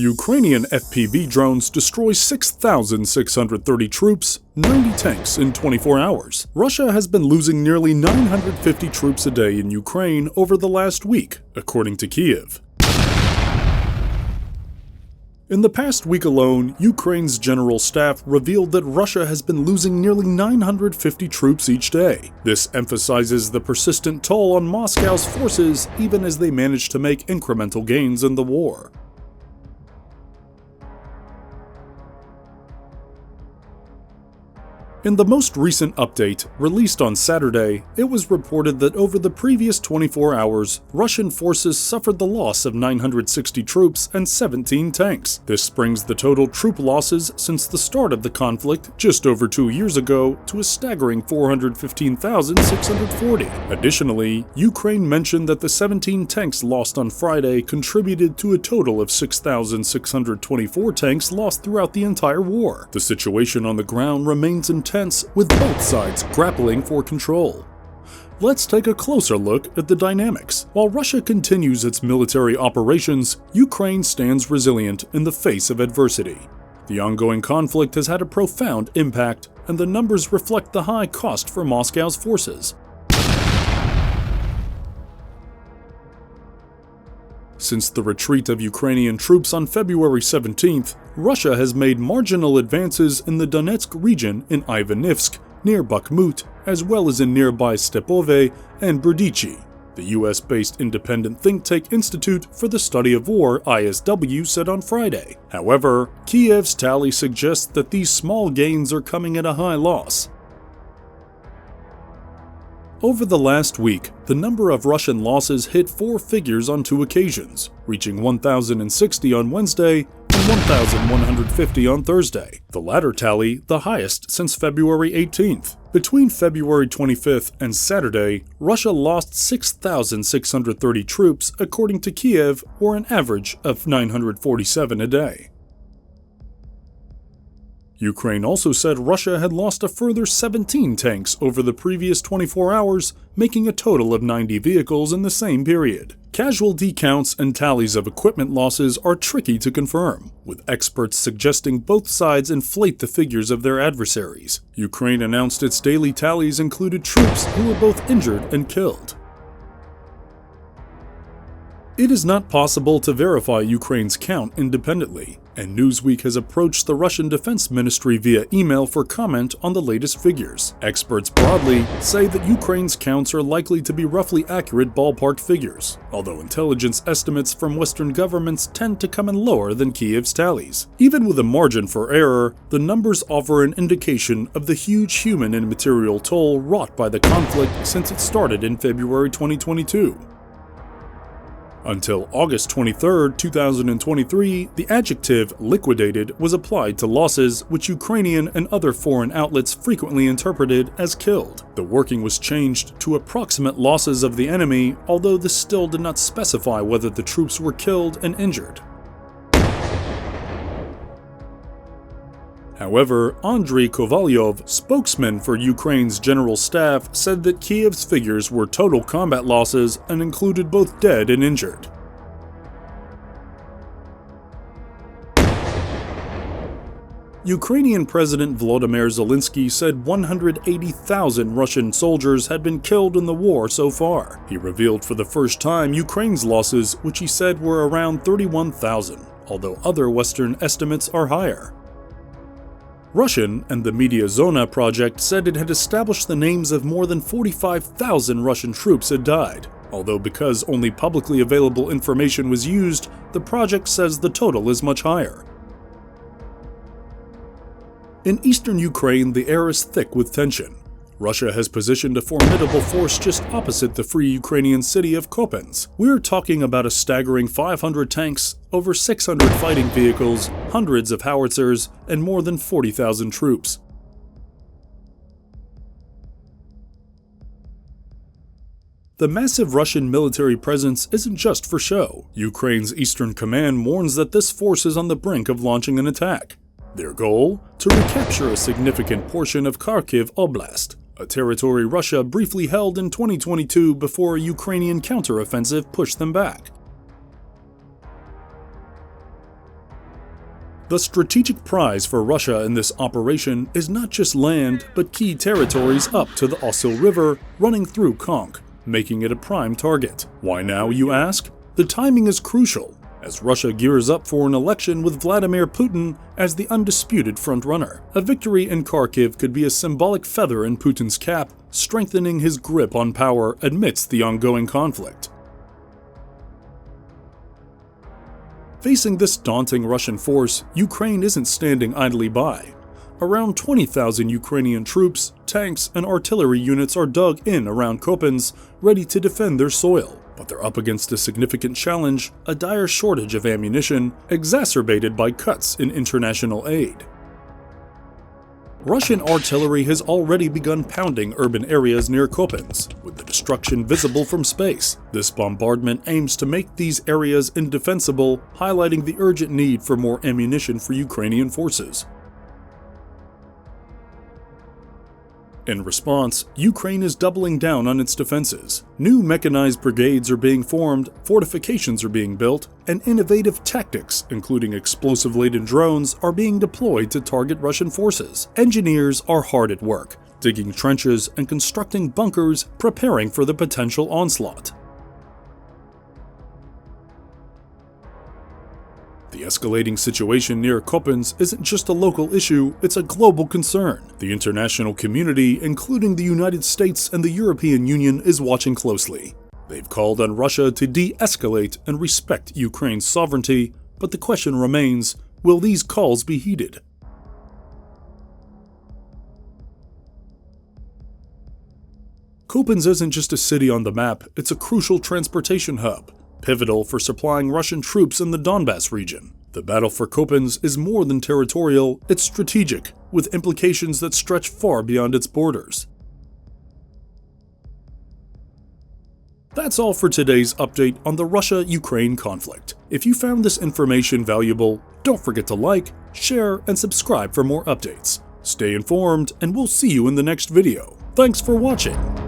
Ukrainian FPV drones destroy 6,630 troops, 90 tanks in 24 hours. Russia has been losing nearly 950 troops a day in Ukraine over the last week, according to Kyiv. In the past week alone, Ukraine's general staff revealed that Russia has been losing nearly 950 troops each day. This emphasizes the persistent toll on Moscow's forces even as they manage to make incremental gains in the war. In the most recent update, released on Saturday, it was reported that over the previous 24 hours, Russian forces suffered the loss of 960 troops and 17 tanks. This brings the total troop losses since the start of the conflict just over 2 years ago to a staggering 415,640. Additionally, Ukraine mentioned that the 17 tanks lost on Friday contributed to a total of 6,624 tanks lost throughout the entire war. The situation on the ground remains intense, with both sides grappling for control. Let's take a closer look at the dynamics. While Russia continues its military operations, Ukraine stands resilient in the face of adversity. The ongoing conflict has had a profound impact, and the numbers reflect the high cost for Moscow's forces. Since the retreat of Ukrainian troops on February 17th, Russia has made marginal advances in the Donetsk region in Ivanivsk, near Bakhmut, as well as in nearby Stepove and Berdichi. The US-based independent think tank Institute for the Study of War, ISW, said on Friday. However, Kyiv's tally suggests that these small gains are coming at a high loss. Over the last week, the number of Russian losses hit 4 figures on 2 occasions, reaching 1,060 on Wednesday and 1,150 on Thursday, the latter tally the highest since February 18th. Between February 25th and Saturday, Russia lost 6,630 troops, according to Kyiv, or an average of 947 a day. Ukraine also said Russia had lost a further 17 tanks over the previous 24 hours, making a total of 90 vehicles in the same period. Casualty counts and tallies of equipment losses are tricky to confirm, with experts suggesting both sides inflate the figures of their adversaries. Ukraine announced its daily tallies included troops who were both injured and killed. It is not possible to verify Ukraine's count independently, and Newsweek has approached the Russian Defense Ministry via email for comment on the latest figures. Experts broadly say that Ukraine's counts are likely to be roughly accurate ballpark figures, although intelligence estimates from Western governments tend to come in lower than Kyiv's tallies. Even with a margin for error, the numbers offer an indication of the huge human and material toll wrought by the conflict since it started in February 2022. Until August 23, 2023, the adjective liquidated was applied to losses which Ukrainian and other foreign outlets frequently interpreted as killed. The working was changed to approximate losses of the enemy, although this still did not specify whether the troops were killed and injured. However, Andriy Kovalyov, spokesman for Ukraine's general staff, said that Kyiv's figures were total combat losses and included both dead and injured. Ukrainian President Volodymyr Zelensky said 180,000 Russian soldiers had been killed in the war so far. He revealed for the first time Ukraine's losses, which he said were around 31,000, although other Western estimates are higher. Russian and the Media Zona project said it had established the names of more than 45,000 Russian troops had died, although because only publicly available information was used, the project says the total is much higher. In eastern Ukraine, the air is thick with tension. Russia has positioned a formidable force just opposite the free Ukrainian city of Kupyansk. We're talking about a staggering 500 tanks, over 600 fighting vehicles, hundreds of howitzers, and more than 40,000 troops. The massive Russian military presence isn't just for show. Ukraine's Eastern Command warns that this force is on the brink of launching an attack. Their goal? To recapture a significant portion of Kharkiv Oblast, a territory Russia briefly held in 2022 before a Ukrainian counteroffensive pushed them back. The strategic prize for Russia in this operation is not just land, but key territories up to the Osil River running through Konk, making it a prime target. Why now, you ask? The timing is crucial, as Russia gears up for an election with Vladimir Putin as the undisputed frontrunner. A victory in Kharkiv could be a symbolic feather in Putin's cap, strengthening his grip on power amidst the ongoing conflict. Facing this daunting Russian force, Ukraine isn't standing idly by. Around 20,000 Ukrainian troops, tanks, and artillery units are dug in around Kupyansk, ready to defend their soil. But they're up against a significant challenge, a dire shortage of ammunition, exacerbated by cuts in international aid. Russian artillery has already begun pounding urban areas near Kupyansk, with the destruction visible from space. This bombardment aims to make these areas indefensible, highlighting the urgent need for more ammunition for Ukrainian forces. In response, Ukraine is doubling down on its defenses. New mechanized brigades are being formed, fortifications are being built, and innovative tactics, including explosive-laden drones, are being deployed to target Russian forces. Engineers are hard at work, digging trenches and constructing bunkers, preparing for the potential onslaught. The escalating situation near Kupyansk isn't just a local issue, it's a global concern. The international community, including the United States and the European Union, is watching closely. They've called on Russia to de-escalate and respect Ukraine's sovereignty, but the question remains, will these calls be heeded? Kupyansk isn't just a city on the map, it's a crucial transportation hub, pivotal for supplying Russian troops in the Donbass region. The battle for Kupyansk is more than territorial, it's strategic, with implications that stretch far beyond its borders. That's all for today's update on the Russia-Ukraine conflict. If you found this information valuable, don't forget to like, share, and subscribe for more updates. Stay informed, and we'll see you in the next video. Thanks for watching!